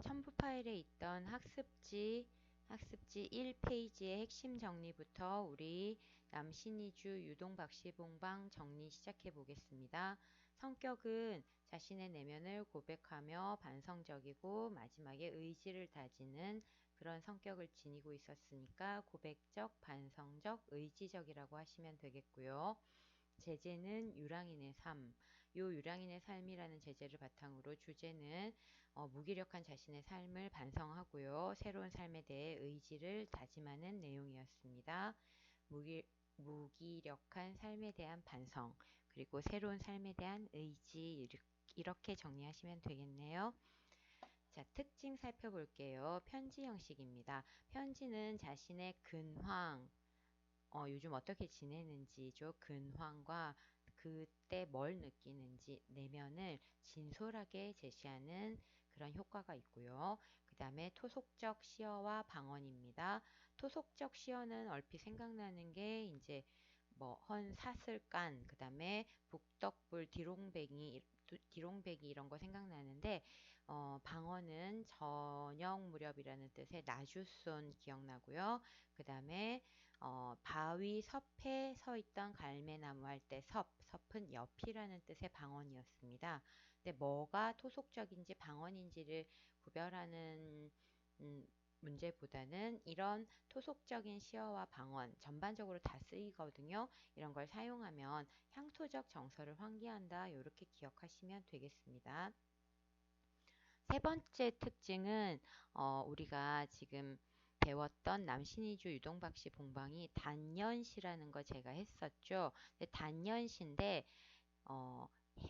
첨부 파일에 있던 학습지 1페이지의 핵심 정리부터 우리 남신이주 유동박시봉방 정리 시작해 보겠습니다. 성격은 자신의 내면을 고백하며 반성적이고 마지막에 의지를 다지는 그런 성격을 지니고 있었으니까 고백적, 반성적, 의지적이라고 하시면 되겠고요. 제재는 유랑인의 삶. 요 유랑인의 삶이라는 제재를 바탕으로 주제는 무기력한 자신의 삶을 반성하고요. 새로운 삶에 대해 의지를 다짐하는 내용이었습니다. 무기력한 삶에 대한 반성, 그리고 새로운 삶에 대한 의지, 이렇게 정리하시면 되겠네요. 자, 특징 살펴볼게요. 편지 형식입니다. 편지는 자신의 근황, 요즘 어떻게 지내는지죠. 근황과 그때 뭘 느끼는지 내면을 진솔하게 제시하는 그런 효과가 있고요. 그 다음에 토속적 시어와 방언입니다. 토속적 시어는 얼핏 생각나는 게 이제 뭐 헌사슬간, 그 다음에 북덕불, 디롱배기 이런 거 생각나는데 방언은 저녁 무렵이라는 뜻의 나주손 기억나고요. 그 다음에 바위 섭에 서 있던 갈매나무 할 때 섭은 옆이라는 뜻의 방언이었습니다. 근데 뭐가 토속적인지 방언인지를 구별하는 문제보다는 이런 토속적인 시어와 방언 전반적으로 다 쓰이거든요. 이런 걸 사용하면 향토적 정서를 환기한다. 이렇게 기억하시면 되겠습니다. 세 번째 특징은 우리가 지금 배웠던 남신이주 유동박씨 봉방이 단연시라는 거 제가 했었죠. 단연시인데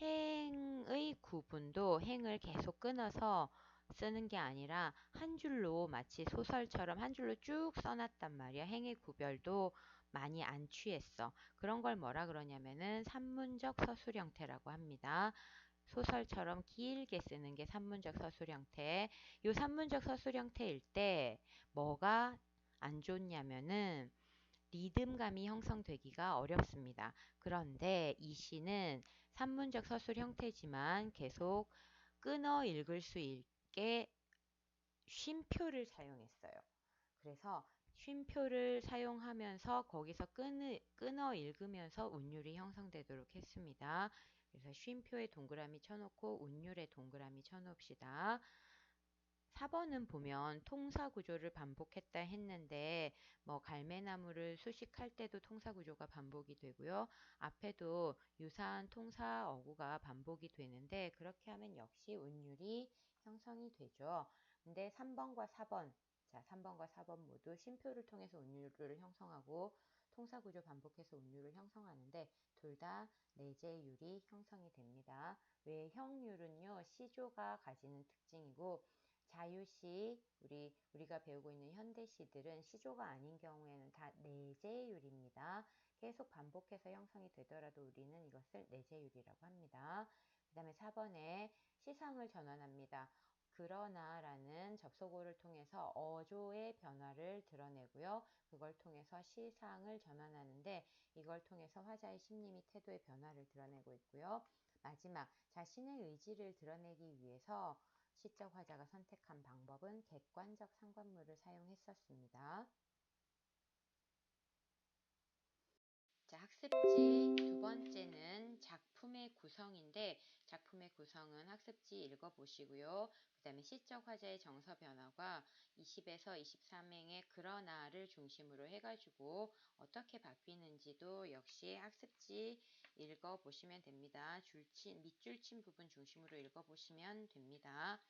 행의 구분도 행을 계속 끊어서 쓰는 게 아니라 한 줄로 마치 소설처럼 한 줄로 쭉 써놨단 말이야. 행의 구별도 많이 안 취했어. 그런 걸 뭐라 그러냐면은 산문적 서술 형태라고 합니다. 소설처럼 길게 쓰는 게 산문적 서술 형태. 이 산문적 서술 형태일 때 뭐가 안 좋냐면은 리듬감이 형성되기가 어렵습니다. 그런데 이 시는 산문적 서술 형태지만 계속 끊어 읽을 수 있게 쉼표를 사용했어요. 그래서 쉼표를 사용하면서 거기서 끊어 읽으면서 운율이 형성되도록 했습니다. 그래서 쉼표에 동그라미 쳐놓고 운율에 동그라미 쳐놓읍시다. 4번은 보면 통사 구조를 반복했다 했는데 뭐 갈매나무를 수식할 때도 통사 구조가 반복이 되고요. 앞에도 유사한 통사 어구가 반복이 되는데 그렇게 하면 역시 운율이 형성이 되죠. 근데 3번과 4번, 자 3번과 4번 모두 쉼표를 통해서 운율을 형성하고 통사 구조 반복해서 운율을 형성하는데 둘 다 내재율이 형성이 됩니다. 외형률은요 시조가 가지는 특징이고 자유시, 우리가 배우고 있는 현대시들은 시조가 아닌 경우에는 다 내재율입니다. 계속 반복해서 형성이 되더라도 우리는 이것을 내재율이라고 합니다. 그 다음에 4번에 시상을 전환합니다. 그러나 라는 접속어를 통해서 어조의 변화를 드러내고요. 그걸 통해서 시상을 전환하는데 이걸 통해서 화자의 심리 및 태도의 변화를 드러내고 있고요. 마지막, 자신의 의지를 드러내기 위해서 시적 화자가 선택한 방법은 객관적 상관물을 사용했었습니다. 자, 학습지 두 번째는 작품의 구성인데 작품의 구성은 학습지 읽어보시고요. 그 다음에 시적 화자의 정서 변화가 20에서 23행의 그러나를 중심으로 해가지고 어떻게 바뀌는지도 역시 학습지 읽어보시면 됩니다. 밑줄 친 부분 중심으로 읽어보시면 됩니다.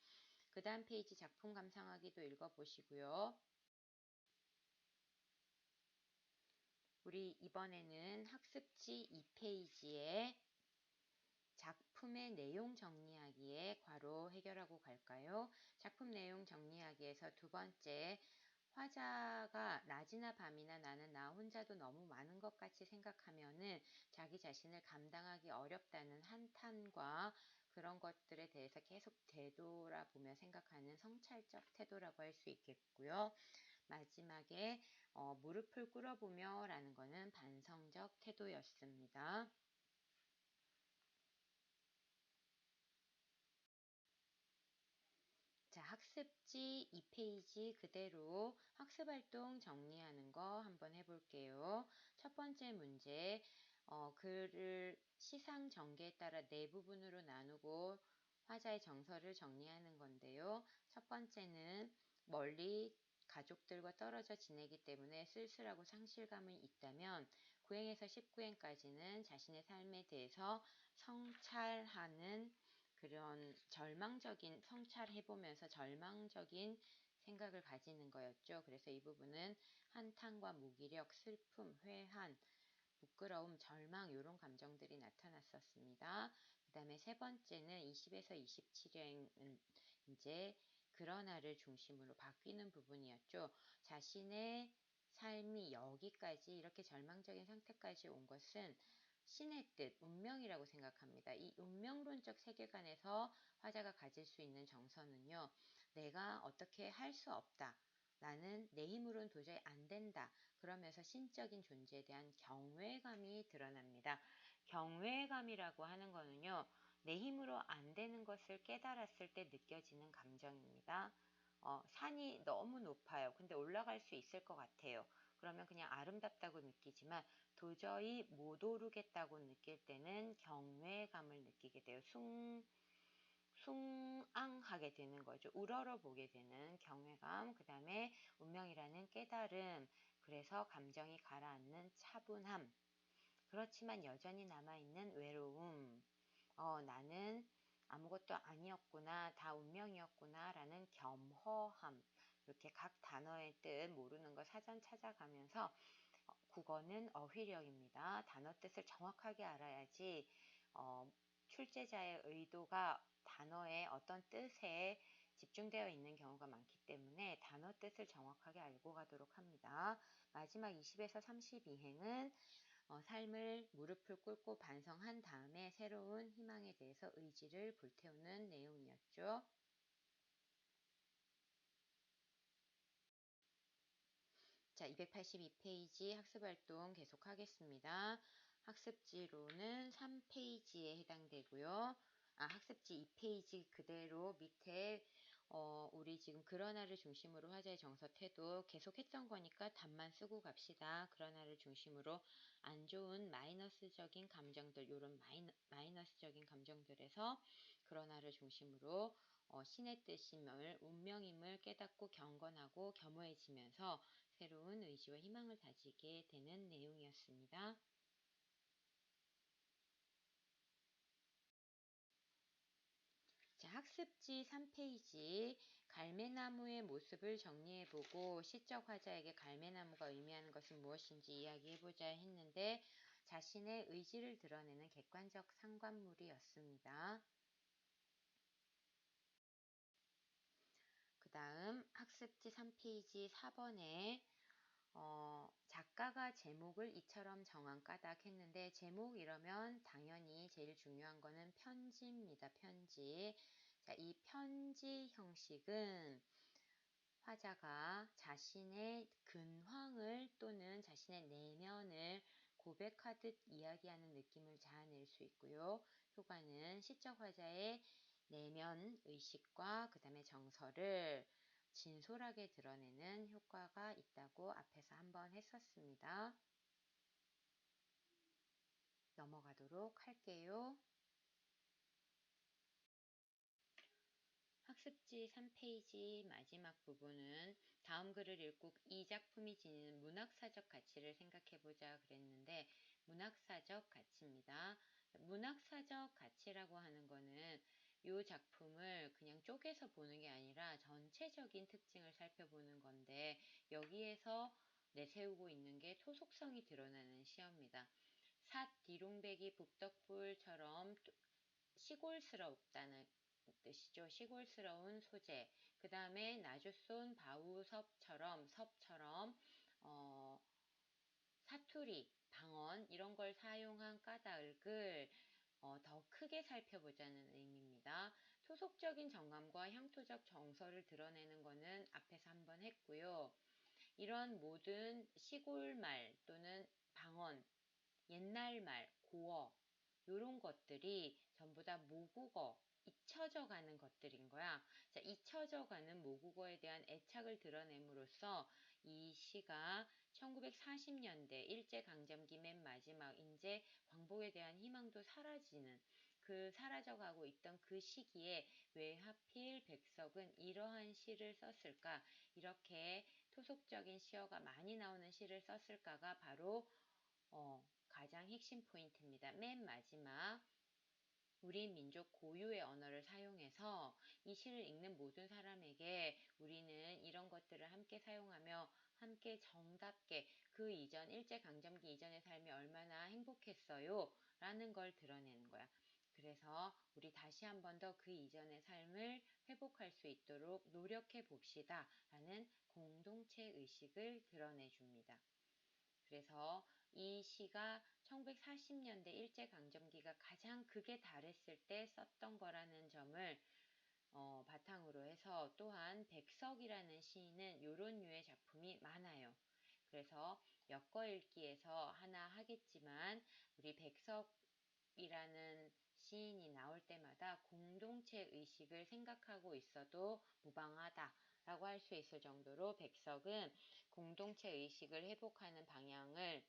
그 다음 페이지 작품 감상하기도 읽어보시고요. 우리 이번에는 학습지 2페이지에 작품의 내용 정리하기에 괄호 해결하고 갈까요? 작품 내용 정리하기에서 두 번째, 화자가 낮이나 밤이나 나는 나 혼자도 너무 많은 것 같이 생각하면은 자기 자신을 감당하기 어렵다는 한탄과 그런 것들에 대해서 계속 되돌아보며 생각하는 성찰적 태도라고 할 수 있겠고요. 마지막에 무릎을 꿇어보며 라는 것은 반성적 태도였습니다. 자, 학습지 2페이지 그대로 학습활동 정리하는 거 한번 해볼게요. 첫 번째 문제, 글을 시상 전개에 따라 네 부분으로 나누고 화자의 정서를 정리하는 건데요. 첫 번째는 멀리 가족들과 떨어져 지내기 때문에 쓸쓸하고 상실감이 있다면 9행에서 19행까지는 자신의 삶에 대해서 성찰하는 그런 성찰해보면서 절망적인 생각을 가지는 거였죠. 그래서 이 부분은 한탄과 무기력, 슬픔, 회한, 부끄러움, 절망 이런 감정들이 나타났었습니다. 그 다음에 세 번째는 20에서 27행은 이제 그러나를 중심으로 바뀌는 부분이었죠. 자신의 삶이 여기까지 이렇게 절망적인 상태까지 온 것은 신의 뜻, 운명이라고 생각합니다. 이 운명론적 세계관에서 화자가 가질 수 있는 정서는요. 내가 어떻게 할 수 없다. 나는 내 힘으로는 도저히 안 된다. 그러면서 신적인 존재에 대한 경외감이 드러납니다. 경외감이라고 하는 거는요. 내 힘으로 안 되는 것을 깨달았을 때 느껴지는 감정입니다. 산이 너무 높아요. 근데 올라갈 수 있을 것 같아요. 그러면 그냥 아름답다고 느끼지만 도저히 못 오르겠다고 느낄 때는 경외감을 느끼게 돼요. 숭앙하게 되는 거죠. 우러러보게 되는 경외감, 그 다음에 운명이라는 깨달음, 그래서 감정이 가라앉는 차분함, 그렇지만 여전히 남아있는 외로움, 나는 아무것도 아니었구나, 다 운명이었구나 라는 겸허함, 이렇게 각 단어의 뜻 모르는 거 사전 찾아가면서 국어는 어휘력입니다. 단어 뜻을 정확하게 알아야지 출제자의 의도가 단어의 어떤 뜻에 집중되어 있는 경우가 많기 때문에 단어 뜻을 정확하게 알고 가도록 합니다. 마지막 20에서 32행은 삶을 무릎을 꿇고 반성한 다음에 새로운 희망에 대해서 의지를 불태우는 내용이었죠. 자, 282페이지 학습활동 계속하겠습니다. 학습지로는 3페이지에 해당되고요. 학습지 2페이지 그대로 밑에 우리 지금 그러나를 중심으로 화자의 정서 태도 계속 했던 거니까 답만 쓰고 갑시다. 그러나를 중심으로 안 좋은 마이너스적인 감정들, 이런 마이너스적인 감정들에서 그러나를 중심으로 신의 뜻임을, 운명임을 깨닫고 경건하고 겸허해지면서 새로운 의지와 희망을 다지게 되는 내용이었습니다. 자, 학습지 3페이지 갈매나무의 모습을 정리해보고 시적 화자에게 갈매나무가 의미하는 것은 무엇인지 이야기해보자 했는데 자신의 의지를 드러내는 객관적 상관물이었습니다. 그 다음 학습지 3페이지 4번에 작가가 제목을 이처럼 정한 까닭 했는데 제목 이러면 당연히 제일 중요한 거는 편지입니다. 편지. 자, 이 편지 형식은 화자가 자신의 근황을 또는 자신의 내면을 고백하듯 이야기하는 느낌을 자아낼 수 있고요. 효과는 시적 화자의 내면 의식과 그 다음에 정서를 진솔하게 드러내는 효과가 있다고 앞에서 한번 했었습니다. 넘어가도록 할게요. 학습지 3페이지 마지막 부분은 다음 글을 읽고 이 작품이 지니는 문학사적 가치를 생각해보자 그랬는데 문학사적 가치입니다. 문학사적 가치라고 하는 거는 이 작품을 그냥 쪼개서 보는 게 아니라 전체적인 특징을 살펴보는 건데 여기에서 내세우고 있는 게 토속성이 드러나는 시어입니다. 삿 디롱배기 북덕불처럼 시골스럽다는 뜻이죠. 시골스러운 소재. 그 다음에 나주손 섭처럼 사투리, 방언 이런 걸 사용한 까닭을 더 크게 살펴보자는 의미입니다. 토속적인 정감과 향토적 정서를 드러내는 것은 앞에서 한번 했고요. 이런 모든 시골말 또는 방언, 옛날말, 고어 이런 것들이 전부 다 모국어 잊혀져 가는 것들인 거야. 자, 잊혀져 가는 모국어에 대한 애착을 드러냄으로써 이 시가 1940년대 일제강점기 맨 마지막 이제 광복에 대한 희망도 사라지는 그 사라져가고 있던 그 시기에 왜 하필 백석은 이러한 시를 썼을까? 이렇게 토속적인 시어가 많이 나오는 시를 썼을까가 바로 가장 핵심 포인트입니다. 맨 마지막 우리 민족 고유의 언어를 사용해서 이 시를 읽는 모든 사람에게 우리는 이런 것들을 함께 사용하며 함께 정답게 그 이전 일제강점기 이전의 삶이 얼마나 행복했어요 라는 걸 드러내는 거야. 그래서 우리 다시 한 번 더 그 이전의 삶을 회복할 수 있도록 노력해 봅시다 라는 공동체 의식을 드러내 줍니다. 그래서 이 시가 1940년대 일제강점기가 가장 극에 달했을 때 썼던 거라는 점을 바탕으로 해서 또한 백석이라는 시인은 이런 류의 작품이 많아요. 그래서 엮어읽기에서 하나 하겠지만 우리 백석이라는 시인이 나올 때마다 공동체 의식을 생각하고 있어도 무방하다 라고 할 수 있을 정도로 백석은 공동체 의식을 회복하는 방향을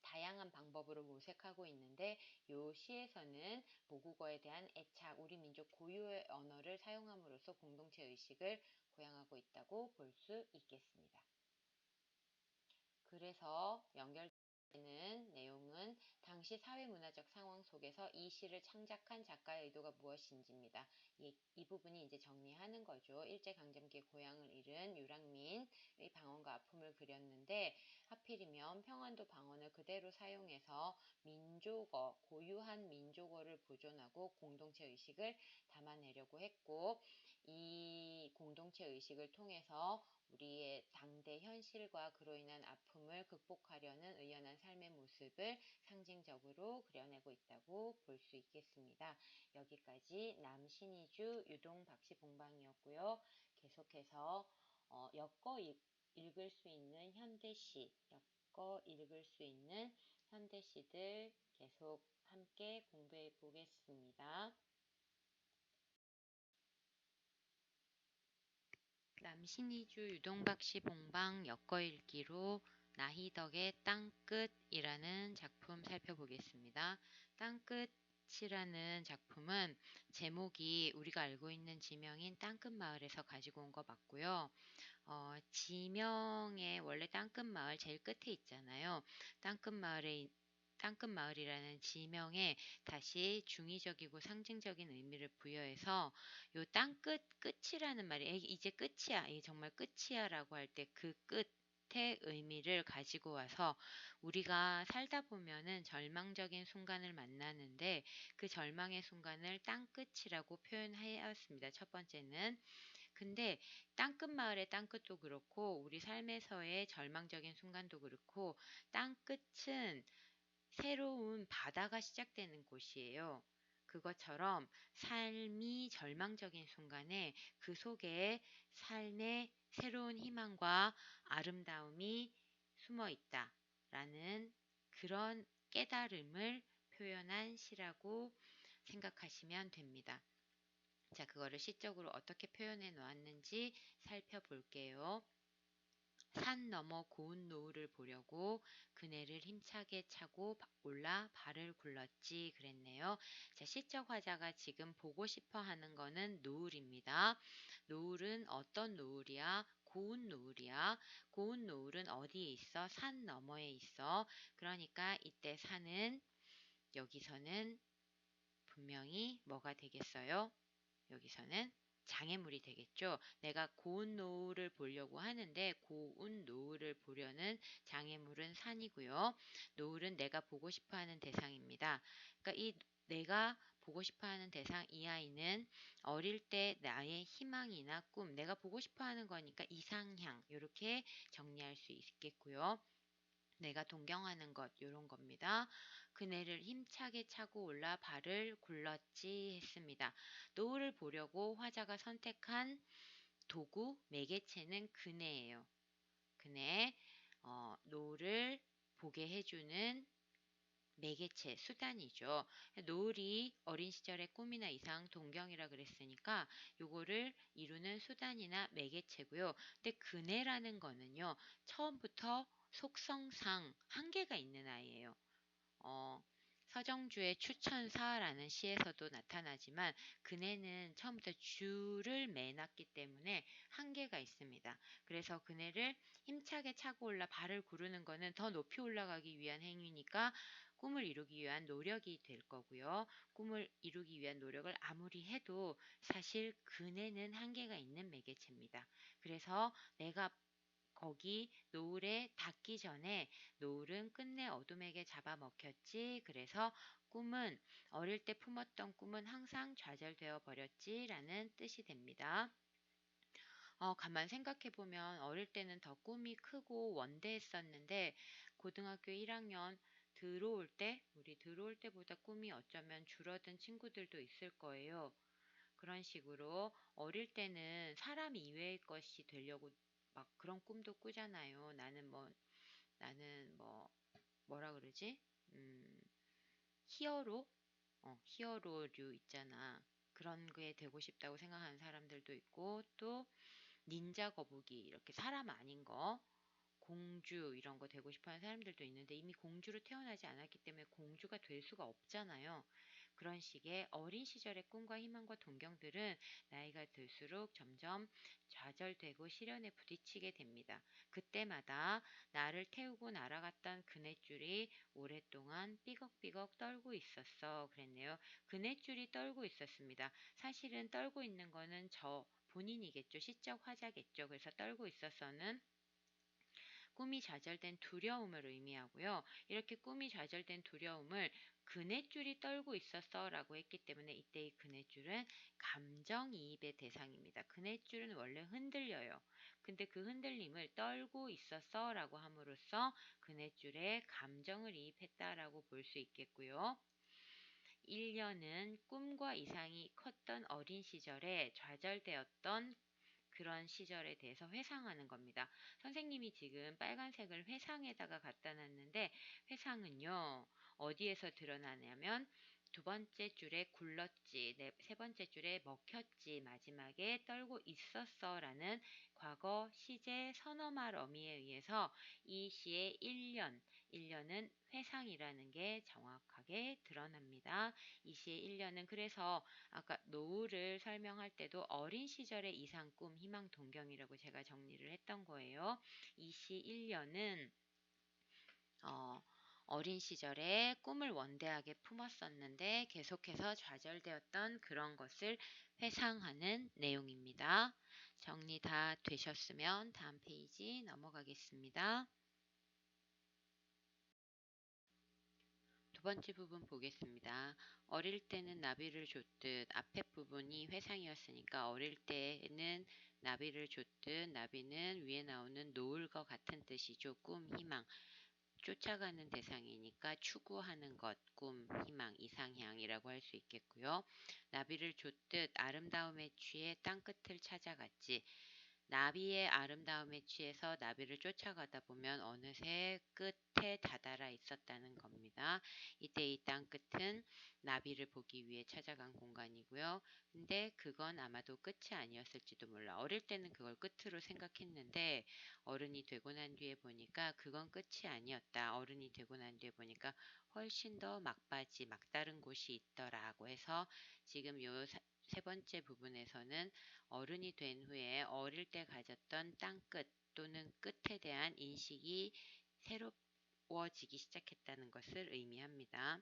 다양한 방법으로 모색하고 있는데 이 시에서는 모국어에 대한 애착, 우리 민족 고유의 언어를 사용함으로써 공동체 의식을 고양하고 있다고 볼 수 있겠습니다. 그래서 연결되는 내용은 당시 사회문화적 상황 속에서 이 시를 창작한 작가의 의도가 무엇인지입니다. 이 부분이 이제 정리하는 거죠. 일제강점기에 고향을 잃은 유랑민의 방언과 아픔을 그렸는데 하필이면 평안도 방언을 그대로 사용해서 민족어, 고유한 민족어를 보존하고 공동체 의식을 담아내려고 했고 이 공동체 의식을 통해서 우리의 당대 현실과 그로 인한 아픔을 극복하려는 의연한 삶의 모습을 상징적으로 그려내고 있다고 볼 수 있겠습니다. 여기까지 남신이주 유동박시봉방이었고요. 계속해서 엮어 읽을 수 있는 현대시, 엮어 읽을 수 있는 현대시들 계속 함께 공부해 보겠습니다. 남신이주 유동박씨 봉방 엮어읽기로 나희덕의 땅끝이라는 작품 살펴보겠습니다. 땅끝이라는 작품은 제목이 우리가 알고 있는 지명인 땅끝마을에서 가지고 온 거 맞고요. 지명에 원래 땅끝마을 제일 끝에 있잖아요. 땅끝마을이라는 지명에 다시 중의적이고 상징적인 의미를 부여해서 요 땅끝 끝이라는 말이 이제 끝이야, 이게 정말 끝이야 라고 할 때 그 끝의 의미를 가지고 와서 우리가 살다 보면은 절망적인 순간을 만나는데 그 절망의 순간을 땅끝이라고 표현하였습니다. 첫 번째는 근데 땅끝마을의 땅끝도 그렇고 우리 삶에서의 절망적인 순간도 그렇고 땅끝은 새로운 바다가 시작되는 곳이에요. 그것처럼 삶이 절망적인 순간에 그 속에 삶의 새로운 희망과 아름다움이 숨어 있다라는 그런 깨달음을 표현한 시라고 생각하시면 됩니다. 자, 그거를 시적으로 어떻게 표현해 놓았는지 살펴볼게요. 산 너머 고운 노을을 보려고 그네를 힘차게 차고 올라 발을 굴렀지 그랬네요. 자, 시적 화자가 지금 보고 싶어 하는 거는 노을입니다. 노을은 어떤 노을이야? 고운 노을이야. 고운 노을은 어디에 있어? 산 너머에 있어. 그러니까 이때 산은 여기서는 분명히 뭐가 되겠어요? 여기서는 장애물이 되겠죠. 내가 고운 노을을 보려고 하는데 고운 노을을 보려는 장애물은 산이고요. 노을은 내가 보고 싶어하는 대상입니다. 그러니까 이 내가 보고 싶어하는 대상 이 아이는 어릴 때 나의 희망이나 꿈, 내가 보고 싶어하는 거니까 이상향 이렇게 정리할 수 있겠고요. 내가 동경하는 것 이런 겁니다. 그네를 힘차게 차고 올라 발을 굴렀지 했습니다. 노을을 보려고 화자가 선택한 도구, 매개체는 그네예요. 그네, 노을을 보게 해주는 매개체, 수단이죠. 노을이 어린 시절의 꿈이나 이상, 동경이라 그랬으니까 요거를 이루는 수단이나 매개체고요. 근데 그네라는 거는요. 처음부터 속성상 한계가 있는 아이예요. 어, 서정주의 추천사라는 시에서도 나타나지만 그네는 처음부터 줄을 매놨기 때문에 한계가 있습니다. 그래서 그네를 힘차게 차고 올라 발을 구르는 거는 더 높이 올라가기 위한 행위니까 꿈을 이루기 위한 노력이 될 거고요. 꿈을 이루기 위한 노력을 아무리 해도 사실 그네는 한계가 있는 매개체입니다. 그래서 내가 거기 노을에 닿기 전에 노을은 끝내 어둠에게 잡아먹혔지. 그래서 꿈은 어릴 때 품었던 꿈은 항상 좌절되어 버렸지라는 뜻이 됩니다. 가만 생각해 보면 어릴 때는 더 꿈이 크고 원대했었는데 고등학교 1학년 우리 들어올 때보다 꿈이 어쩌면 줄어든 친구들도 있을 거예요. 그런 식으로 어릴 때는 사람 이외의 것이 되려고 막 그런 꿈도 꾸잖아요. 나는 뭐라 그러지? 히어로? 히어로류 있잖아. 그런 게 되고 싶다고 생각하는 사람들도 있고, 또 닌자 거북이, 이렇게 사람 아닌 거, 공주 이런 거 되고 싶어 하는 사람들도 있는데 이미 공주로 태어나지 않았기 때문에 공주가 될 수가 없잖아요. 그런 식의 어린 시절의 꿈과 희망과 동경들은 나이가 들수록 점점 좌절되고 시련에 부딪히게 됩니다. 그때마다 나를 태우고 날아갔던 그네줄이 오랫동안 삐걱삐걱 떨고 있었어. 그랬네요. 그네줄이 떨고 있었습니다. 사실은 떨고 있는 거는 저 본인이겠죠. 시적 화자겠죠. 그래서 떨고 있어서는 꿈이 좌절된 두려움을 의미하고요. 이렇게 꿈이 좌절된 두려움을 그네줄이 떨고 있었어 라고 했기 때문에 이때의 그네줄은 감정이입의 대상입니다. 그네줄은 원래 흔들려요. 근데 그 흔들림을 떨고 있었어 라고 함으로써 그네줄에 감정을 이입했다라고 볼 수 있겠고요. 1년은 꿈과 이상이 컸던 어린 시절에 좌절되었던 그런 시절에 대해서 회상하는 겁니다. 선생님이 지금 빨간색을 회상에다가 갖다 놨는데 회상은요, 어디에서 드러나냐면 두 번째 줄에 굴렀지, 세 번째 줄에 먹혔지, 마지막에 떨고 있었어 라는 과거 시제 선어말 어미에 의해서 이 시의 1년은 회상이라는 게 정확하게 드러납니다. 이 시의 1년은 그래서 아까 노을을 설명할 때도 어린 시절의 이상, 꿈, 희망, 동경이라고 제가 정리를 했던 거예요. 이 시 1년은 어린 시절에 꿈을 원대하게 품었었는데 계속해서 좌절되었던 그런 것을 회상하는 내용입니다. 정리 다 되셨으면 다음 페이지 넘어가겠습니다. 두 번째 부분 보겠습니다. 어릴 때는 나비를 줬듯 앞에 부분이 회상이었으니까 어릴 때는 나비를 줬듯 나비는 위에 나오는 노을과 같은 뜻이죠. 꿈, 희망. 쫓아가는 대상이니까 추구하는 것, 꿈, 희망, 이상향이라고 할 수 있겠고요. 나비를 줬듯 아름다움에 취해 땅끝을 찾아갔지. 나비의 아름다움에 취해서 나비를 쫓아가다 보면 어느새 끝에 다다라 있었다는 겁니다. 이때 이 땅끝은 나비를 보기 위해 찾아간 공간이고요. 근데 그건 아마도 끝이 아니었을지도 몰라. 어릴 때는 그걸 끝으로 생각했는데 어른이 되고 난 뒤에 보니까 그건 끝이 아니었다. 어른이 되고 난 뒤에 보니까 훨씬 더 막바지, 막다른 곳이 있더라고 해서 지금 요 세 번째 부분에서는 어른이 된 후에 어릴 때 가졌던 땅끝 또는 끝에 대한 인식이 새로워지기 시작했다는 것을 의미합니다.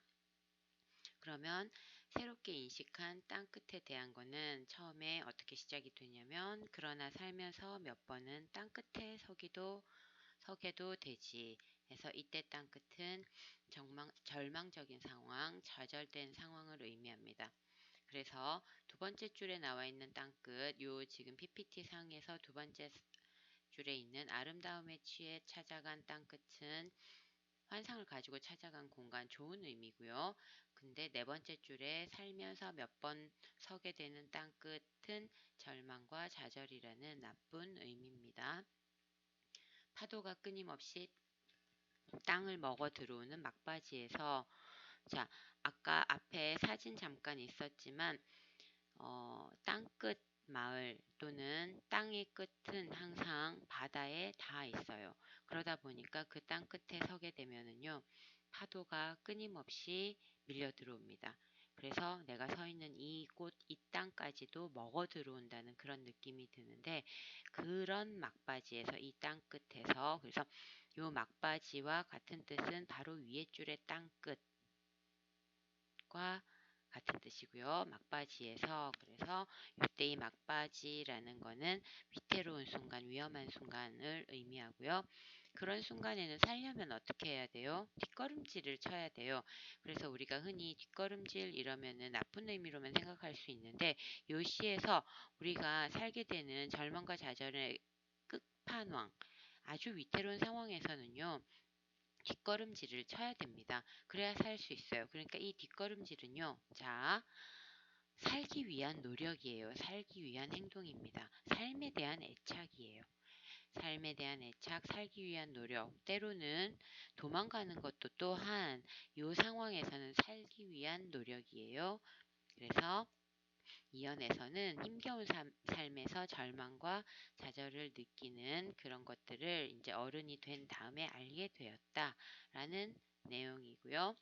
그러면 새롭게 인식한 땅끝에 대한 거는 처음에 어떻게 시작이 되냐면 그러나 살면서 몇 번은 땅끝에 서게도 되지. 해서 이때 땅끝은 절망적인 상황, 좌절된 상황을 의미합니다. 그래서 두 번째 줄에 나와 있는 땅끝, 요 지금 PPT 상에서 두 번째 줄에 있는 아름다움에 취해 찾아간 땅끝은 환상을 가지고 찾아간 공간, 좋은 의미고요. 근데 네 번째 줄에 살면서 몇 번 서게 되는 땅끝은 절망과 좌절이라는 나쁜 의미입니다. 파도가 끊임없이 땅을 먹어 들어오는 막바지에서 자, 아까 앞에 사진 잠깐 있었지만 땅끝 마을 또는 땅의 끝은 항상 바다에 닿아 있어요. 그러다 보니까 그 땅 끝에 서게 되면은요, 파도가 끊임없이 밀려 들어옵니다. 그래서 내가 서 있는 이곳, 이 땅까지도 먹어 들어온다는 그런 느낌이 드는데, 그런 막바지에서 이 땅 끝에서, 그래서 요 막바지와 같은 뜻은 바로 위에 줄의 땅 끝과 같은 뜻이고요. 막바지에서, 그래서 이때 이 막바지라는 거는 위태로운 순간, 위험한 순간을 의미하고요. 그런 순간에는 살려면 어떻게 해야 돼요? 뒷걸음질을 쳐야 돼요. 그래서 우리가 흔히 뒷걸음질 이러면은 나쁜 의미로만 생각할 수 있는데, 요 시에서 우리가 살게 되는 절망과 좌절의 끝판왕, 아주 위태로운 상황에서는요, 뒷걸음질을 쳐야 됩니다. 그래야 살 수 있어요. 그러니까 이 뒷걸음질은요, 자, 살기 위한 노력이에요. 살기 위한 행동입니다. 삶에 대한 애착이에요. 삶에 대한 애착, 살기 위한 노력, 때로는 도망가는 것도 또한 이 상황에서는 살기 위한 노력이에요. 그래서 이 연에서는 힘겨운 삶에서 절망과 좌절을 느끼는 그런 것들을 이제 어른이 된 다음에 알게 되었다라는 내용이고요.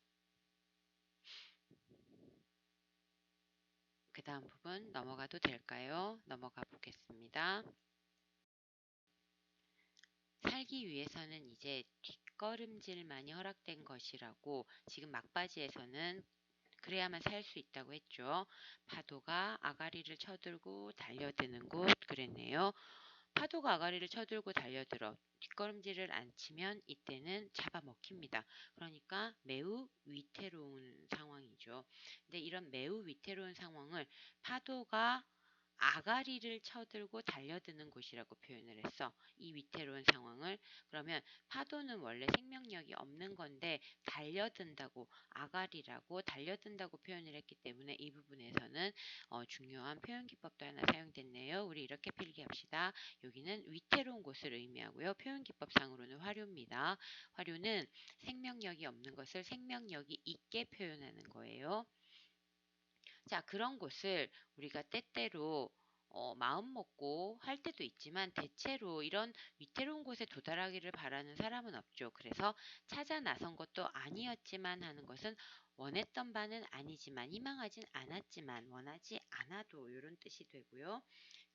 그 다음 부분 넘어가도 될까요? 넘어가 보겠습니다. 살기 위해서는 이제 뒷걸음질만이 허락된 것이라고 지금 막바지에서는 그래야만 살 수 있다고 했죠. 파도가 아가리를 쳐들고 달려드는 곳 그랬네요. 파도가 아가리를 쳐들고 달려들어 뒷걸음질을 안 치면 이때는 잡아먹힙니다. 그러니까 매우 위태로운 상황이죠. 근데 이런 매우 위태로운 상황을 파도가 아가리를 쳐들고 달려드는 곳이라고 표현을 했어. 이 위태로운 상황을. 그러면 파도는 원래 생명력이 없는 건데 달려든다고 아가리라고 달려든다고 표현을 했기 때문에 이 부분에서는 중요한 표현 기법도 하나 사용됐네요. 우리 이렇게 필기합시다. 여기는 위태로운 곳을 의미하고요. 표현 기법상으로는 화류입니다. 화류는 생명력이 없는 것을 생명력이 있게 표현하는 거예요. 자, 그런 곳을 우리가 때때로 마음 먹고 할 때도 있지만 대체로 이런 위태로운 곳에 도달하기를 바라는 사람은 없죠. 그래서 찾아 나선 것도 아니었지만 하는 것은 원했던 바는 아니지만 희망하진 않았지만 원하지 않아도 이런 뜻이 되고요.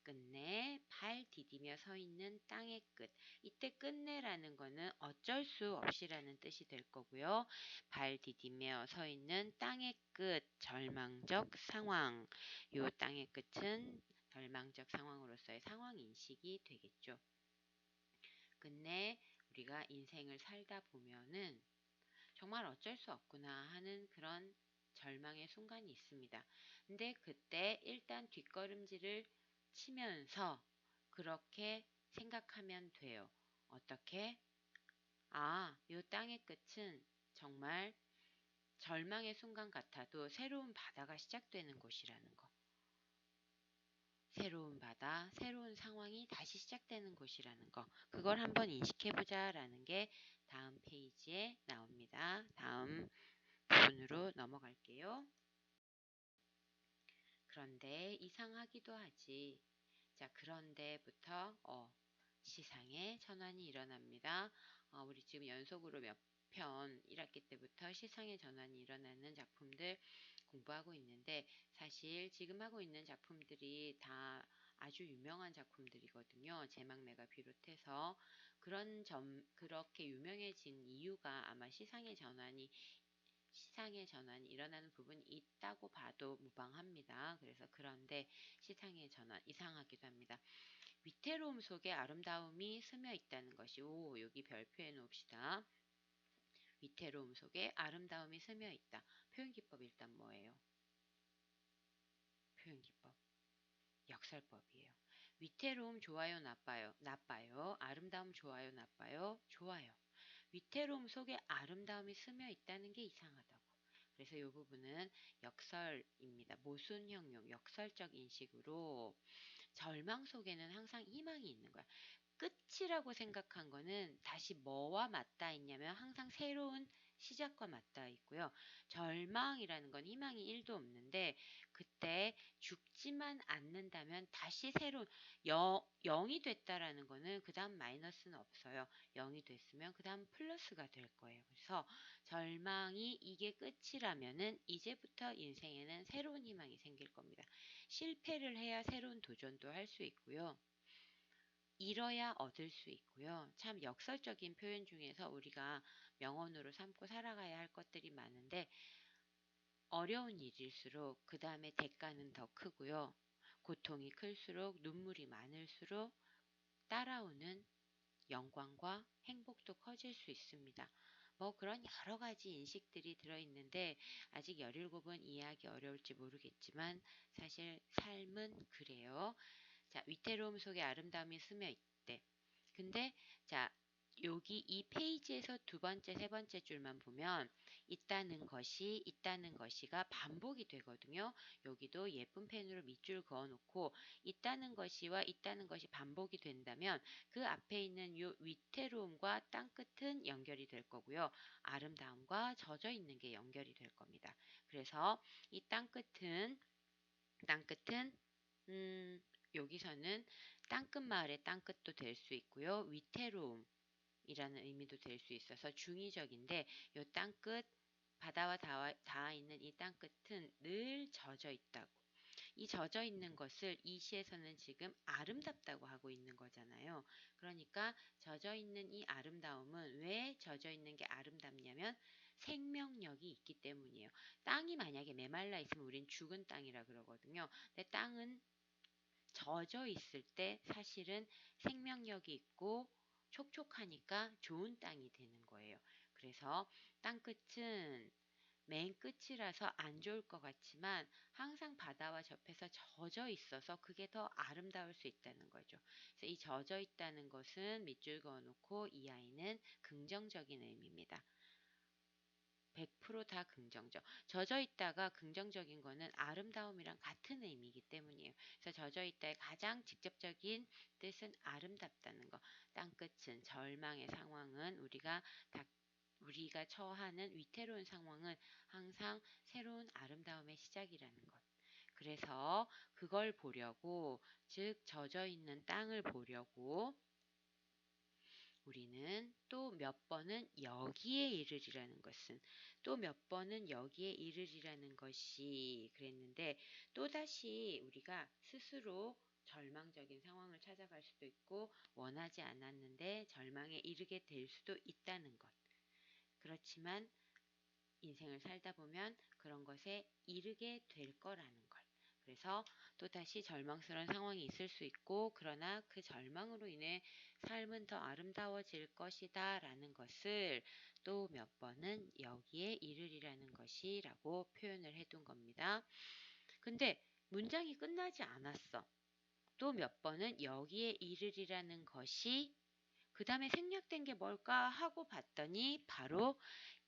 끝내 발 디디며 서 있는 땅의 끝. 이때 끝내라는 거는 어쩔 수 없이라는 뜻이 될 거고요. 발 디디며 서 있는 땅의 끝, 절망적 상황. 요 땅의 끝은 절망적 상황으로서의 상황 인식이 되겠죠. 끝내 우리가 인생을 살다 보면은 정말 어쩔 수 없구나 하는 그런 절망의 순간이 있습니다. 근데 그때 일단 뒷걸음질을 치면서 그렇게 생각하면 돼요. 어떻게? 아, 요 땅의 끝은 정말 절망의 순간 같아도 새로운 바다가 시작되는 곳이라는 거. 새로운 바다, 새로운 상황이 다시 시작되는 곳이라는 거. 그걸 한번 인식해보자라는 게 다음 페이지에 나옵니다. 다음 부분으로 넘어갈게요. 그런데 이상하기도 하지. 자, 그런데부터 시상의 전환이 일어납니다. 우리 지금 연속으로 몇 편 1학기 때부터 시상의 전환이 일어나는 작품들 공부하고 있는데 사실 지금 하고 있는 작품들이 다 아주 유명한 작품들이거든요. 제막내가 비롯해서 그렇게 유명해진 이유가 아마 시상의 전환이 일어나는 부분이 있다고 봐도 무방합니다. 그래서 그런데 시상의 전환 이상하기도 합니다. 위태로움 속에 아름다움이 스며 있다는 것이 여기 별표해 놓읍시다. 위태로움 속에 아름다움이 스며 있다. 표현기법 일단 뭐예요? 표현기법 역설법이에요. 위태로움 좋아요 나빠요? 나빠요. 아름다움 좋아요 나빠요? 좋아요. 위태로움 속에 아름다움이 스며 있다는 게 이상하다고. 그래서 이 부분은 역설입니다. 모순형용, 역설적 인식으로 절망 속에는 항상 희망이 있는 거야. 끝이라고 생각한 거는 다시 뭐와 맞닿아 있냐면 항상 새로운 시작과 맞닿아 있고요. 절망이라는 건 희망이 1도 없는데 그때 죽지만 않는다면 다시 새로운 0이 됐다라는 거는 그 다음 마이너스는 없어요. 0이 됐으면 그 다음 플러스가 될 거예요. 그래서 절망이 이게 끝이라면은 이제부터 인생에는 새로운 희망이 생길 겁니다. 실패를 해야 새로운 도전도 할 수 있고요. 잃어야 얻을 수 있고요. 참 역설적인 표현 중에서 우리가 명언으로 삼고 살아가야 할 것들이 많은데 어려운 일일수록 그 다음에 대가는 더 크고요. 고통이 클수록 눈물이 많을수록 따라오는 영광과 행복도 커질 수 있습니다. 뭐 그런 여러 가지 인식들이 들어있는데 아직 17은 이해하기 어려울지 모르겠지만 사실 삶은 그래요. 자, 위태로움 속에 아름다움이 스며 있대. 근데 자, 여기 이 페이지에서 두 번째, 세 번째 줄만 보면 있다는 것이가 반복이 되거든요. 여기도 예쁜 펜으로 밑줄 그어 놓고 있다는 것이와 있다는 것이 반복이 된다면 그 앞에 있는 요 위태로움과 땅끝은 연결이 될 거고요. 아름다움과 젖어 있는 게 연결이 될 겁니다. 그래서 이 땅끝은 여기서는 땅끝 마을의 땅끝도 될 수 있고요. 위태로움이라는 의미도 될 수 있어서 중의적인데 이 땅끝 바다와 닿아 있는 이 땅끝은 늘 젖어 있다고. 이 젖어 있는 것을 이 시에서는 지금 아름답다고 하고 있는 거잖아요. 그러니까 젖어 있는 이 아름다움은 왜 젖어 있는 게 아름답냐면 생명력이 있기 때문이에요. 땅이 만약에 메말라 있으면 우린 죽은 땅이라 그러거든요. 근데 땅은 젖어 있을 때 사실은 생명력이 있고 촉촉하니까 좋은 땅이 되는 거예요. 그래서 땅끝은 맨 끝이라서 안 좋을 것 같지만 항상 바다와 접해서 젖어 있어서 그게 더 아름다울 수 있다는 거죠. 그래서 이 젖어 있다는 것은 밑줄 그어 놓고 이 아이는 긍정적인 의미입니다. 100%다 긍정적. 젖어 있다가 긍정적인 거는 아름다움이랑 같은 의미이기 때문이에요. 그래서 젖어 있다의 가장 직접적인 뜻은 아름답다는 거. 땅끝은 절망의 상황은 우리가 처하는 위태로운 상황은 항상 새로운 아름다움의 시작이라는 것. 그래서 그걸 보려고, 즉 젖어 있는 땅을 보려고 우리는 또 몇 번은 여기에 이르리라는 것은 또 몇 번은 여기에 이르리라는 것이 그랬는데 또다시 우리가 스스로 절망적인 상황을 찾아갈 수도 있고 원하지 않았는데 절망에 이르게 될 수도 있다는 것. 그렇지만 인생을 살다 보면 그런 것에 이르게 될 거라는 걸. 그래서 또다시 절망스러운 상황이 있을 수 있고 그러나 그 절망으로 인해 삶은 더 아름다워질 것이다 라는 것을 또 몇 번은 여기에 이르리라는 것이라고 표현을 해둔 겁니다. 근데 문장이 끝나지 않았어. 또 몇 번은 여기에 이르리라는 것이 그 다음에 생략된 게 뭘까 하고 봤더니 바로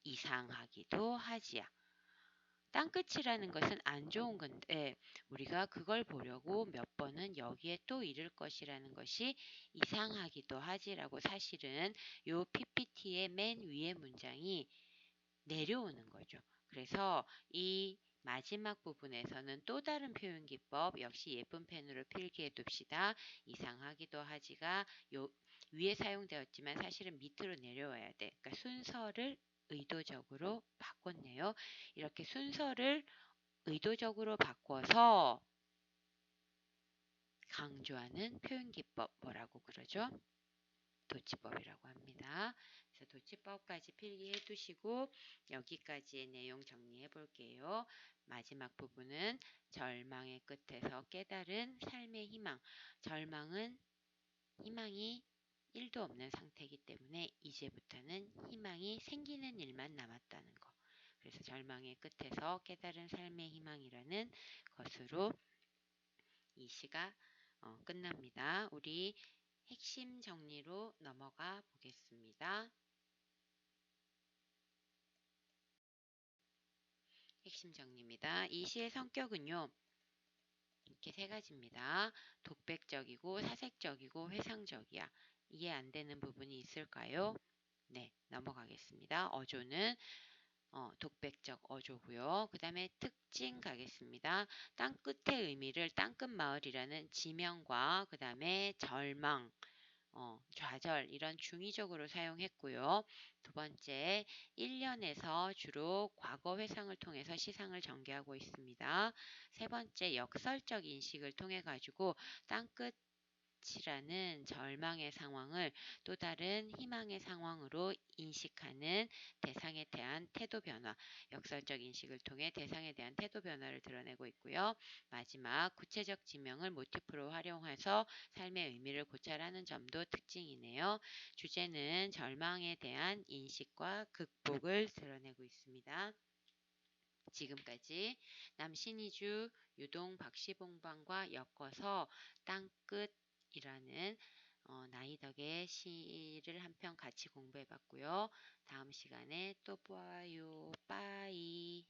이상하기도 하지야. 땅끝이라는 것은 안 좋은 건데 우리가 그걸 보려고 몇 번은 여기에 또 이를 것이라는 것이 이상하기도 하지라고 사실은 요 PPT의 맨 위에 문장이 내려오는 거죠. 그래서 이 마지막 부분에서는 또 다른 표현 기법 역시 예쁜 펜으로 필기해 둡시다. 이상하기도 하지가 요 위에 사용되었지만 사실은 밑으로 내려와야 돼. 그러니까 순서를 의도적으로 바꿨네요. 이렇게 순서를 의도적으로 바꿔서 강조하는 표현 기법 뭐라고 그러죠? 도치법이라고 합니다. 그래서 도치법까지 필기해 두시고 여기까지의 내용 정리해 볼게요. 마지막 부분은 절망의 끝에서 깨달은 삶의 희망. 절망은 희망이 1도 없는 상태이기 때문에 이제부터는 희망이 생기는 일만 남았다는 거. 그래서 절망의 끝에서 깨달은 삶의 희망이라는 것으로 이 시가 끝납니다. 우리 핵심 정리로 넘어가 보겠습니다. 핵심 정리입니다. 이 시의 성격은요. 이렇게 세 가지입니다. 독백적이고 사색적이고 회상적이야. 이해 안 되는 부분이 있을까요? 네, 넘어가겠습니다. 어조는 독백적 어조고요. 그 다음에 특징 가겠습니다. 땅끝의 의미를 땅끝 마을이라는 지명과 그 다음에 절망, 좌절 이런 중의적으로 사용했고요. 두 번째, 1년에서 주로 과거 회상을 통해서 시상을 전개하고 있습니다. 세 번째, 역설적 인식을 통해 가지고 땅끝 이라는 절망의 상황을 또 다른 희망의 상황으로 인식하는 대상에 대한 태도 변화, 역설적 인식을 통해 대상에 대한 태도 변화를 드러내고 있고요. 마지막 구체적 지명을 모티프로 활용해서 삶의 의미를 고찰하는 점도 특징이네요. 주제는 절망에 대한 인식과 극복을 드러내고 있습니다. 지금까지 남신이주 유동 박시봉방과 엮어서 땅끝이라는 나이덕의 시를 한 편 같이 공부해 봤고요. 다음 시간에 또 봐요. 빠이.